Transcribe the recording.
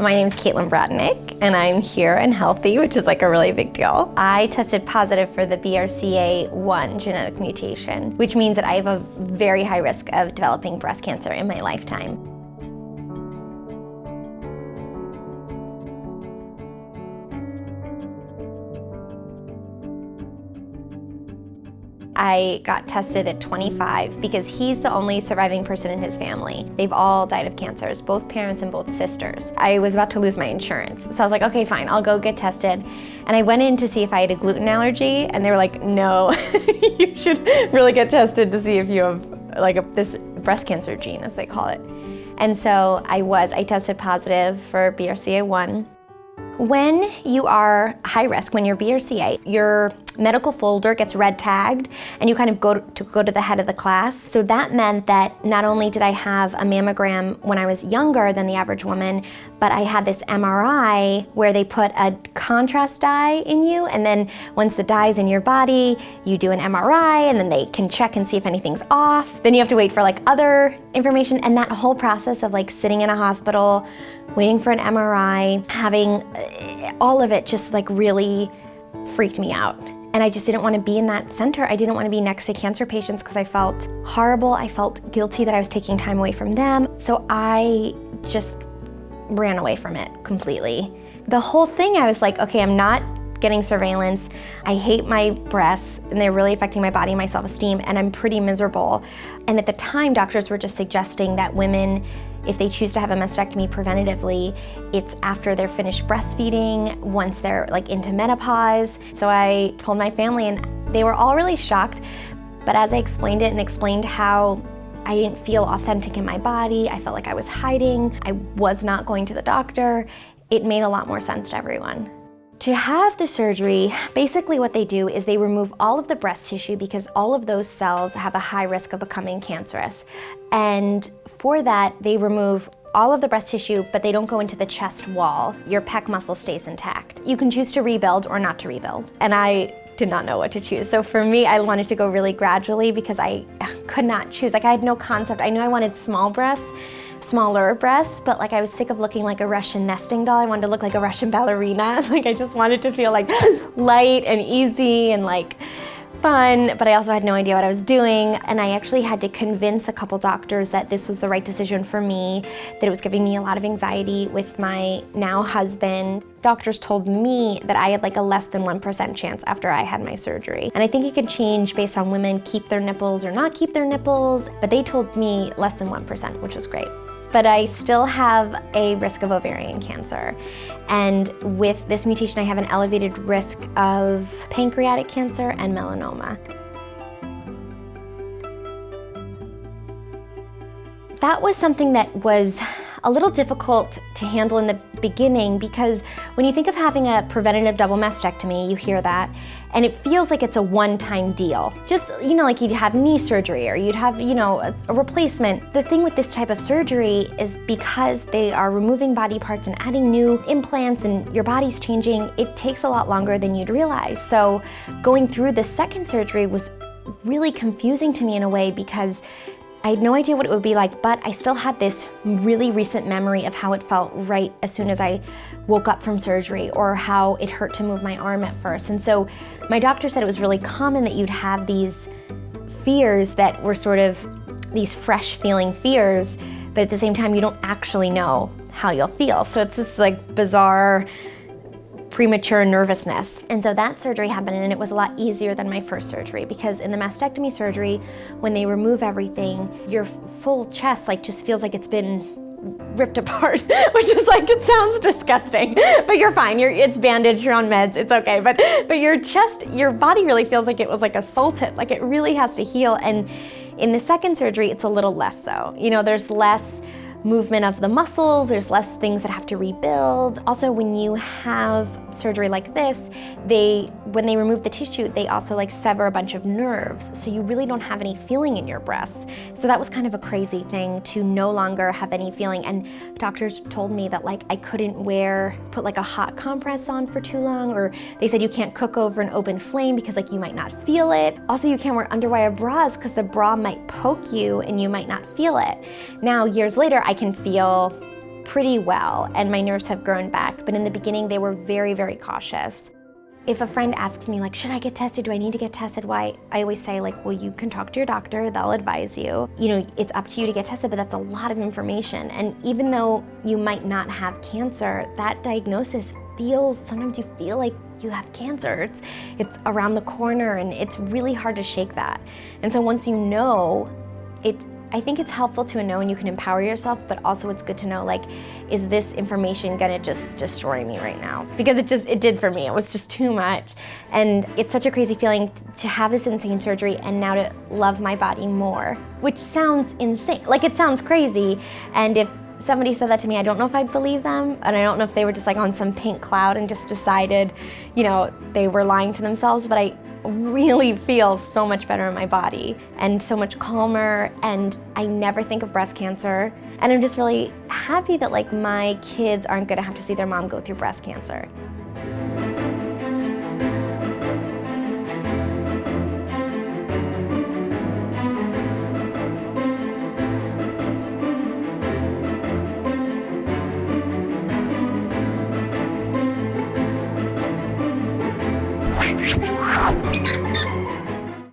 My name's Caitlin Bratnick, and I'm here and healthy, which is like a really big deal. I tested positive for the BRCA1 genetic mutation, which means that I have a very high risk of developing breast cancer in my lifetime. I got tested at 25 because he's the only surviving person in his family. They've all died of cancers, both parents and both sisters. I was about to lose my insurance, so I was like, okay, fine, I'll go get tested. And I went in to see if I had a gluten allergy, and they were like, no, you should really get tested to see if you have like this breast cancer gene, as they call it. And so I tested positive for BRCA1. When you are high risk, when you're BRCA, your medical folder gets red tagged and you kind of go to the head of the class. So that meant that not only did I have a mammogram when I was younger than the average woman, but I had this MRI where they put a contrast dye in you, and then once the dye's in your body, you do an MRI and then they can check and see if anything's off. Then you have to wait for like other information, and that whole process of like sitting in a hospital, waiting for an MRI, having all of it just like really freaked me out. And I just didn't want to be in that center. I didn't want to be next to cancer patients because I felt horrible. I felt guilty that I was taking time away from them. So I just ran away from it completely. The whole thing, I was like, okay, I'm not getting surveillance. I hate my breasts and they're really affecting my body, my self-esteem, and I'm pretty miserable. And at the time, doctors were just suggesting that women, if they choose to have a mastectomy preventatively, it's after they're finished breastfeeding, once they're like into menopause. So I told my family and they were all really shocked. But as I explained it and explained how I didn't feel authentic in my body, I felt like I was hiding, I was not going to the doctor, it made a lot more sense to everyone. To have the surgery, basically what they do is they remove all of the breast tissue because all of those cells have a high risk of becoming cancerous. And for that, they remove all of the breast tissue, but they don't go into the chest wall. Your pec muscle stays intact. You can choose to rebuild or not to rebuild. And I did not know what to choose. So for me, I wanted to go really gradually because I could not choose. Like I had no concept. I knew I wanted smaller breasts, but like I was sick of looking like a Russian nesting doll. I wanted to look like a Russian ballerina. Like I just wanted to feel like light and easy and like fun, but I also had no idea what I was doing. And I actually had to convince a couple doctors that this was the right decision for me, that it was giving me a lot of anxiety with my now husband. Doctors told me that I had like a less than 1% chance after I had my surgery. And I think it could change based on women keep their nipples or not keep their nipples, but they told me less than 1%, which was great. But I still have a risk of ovarian cancer. And with this mutation, I have an elevated risk of pancreatic cancer and melanoma. That was something that was a little difficult to handle in the beginning because when you think of having a preventative double mastectomy, you hear that, and it feels like it's a one-time deal. Just, like you'd have knee surgery or you'd have, a replacement. The thing with this type of surgery is because they are removing body parts and adding new implants and your body's changing, it takes a lot longer than you'd realize. So going through the second surgery was really confusing to me in a way because I had no idea what it would be like, but I still had this really recent memory of how it felt right as soon as I woke up from surgery or how it hurt to move my arm at first. And so my doctor said it was really common that you'd have these fears that were sort of these fresh feeling fears, but at the same time you don't actually know how you'll feel. So it's this like bizarre premature nervousness. And so that surgery happened and it was a lot easier than my first surgery because in the mastectomy surgery, when they remove everything, your full chest like just feels like it's been ripped apart, which is like, it sounds disgusting, but you're fine. It's bandaged, you're on meds, it's okay. But your chest, your body really feels like it was like assaulted, like it really has to heal. And in the second surgery, it's a little less so. There's less movement of the muscles, there's less things that have to rebuild. Also, when you have surgery like this, when they remove the tissue, they also like sever a bunch of nerves, so you really don't have any feeling in your breasts. So that was kind of a crazy thing to no longer have any feeling. And doctors told me that like I couldn't put like a hot compress on for too long, or they said you can't cook over an open flame because like you might not feel it. Also, you can't wear underwire bras because the bra might poke you and you might not feel it. Now, years later, I can feel pretty well, and my nerves have grown back, but in the beginning they were very, very cautious. If a friend asks me like, should I get tested? Do I need to get tested? Why? I always say like, well, you can talk to your doctor, they'll advise you. You know, it's up to you to get tested, but that's a lot of information. And even though you might not have cancer, that diagnosis sometimes you feel like you have cancer. It's around the corner and it's really hard to shake that. And so once you know, I think it's helpful to know and you can empower yourself, but also it's good to know like, is this information gonna just destroy me right now? Because it did for me, it was just too much. And it's such a crazy feeling to have this insane surgery and now to love my body more, which sounds insane, like it sounds crazy. And if somebody said that to me, I don't know if I'd believe them, and I don't know if they were just like on some pink cloud and just decided, you know, they were lying to themselves, but I really feel so much better in my body and so much calmer, and I never think of breast cancer. And I'm just really happy that like my kids aren't gonna have to see their mom go through breast cancer.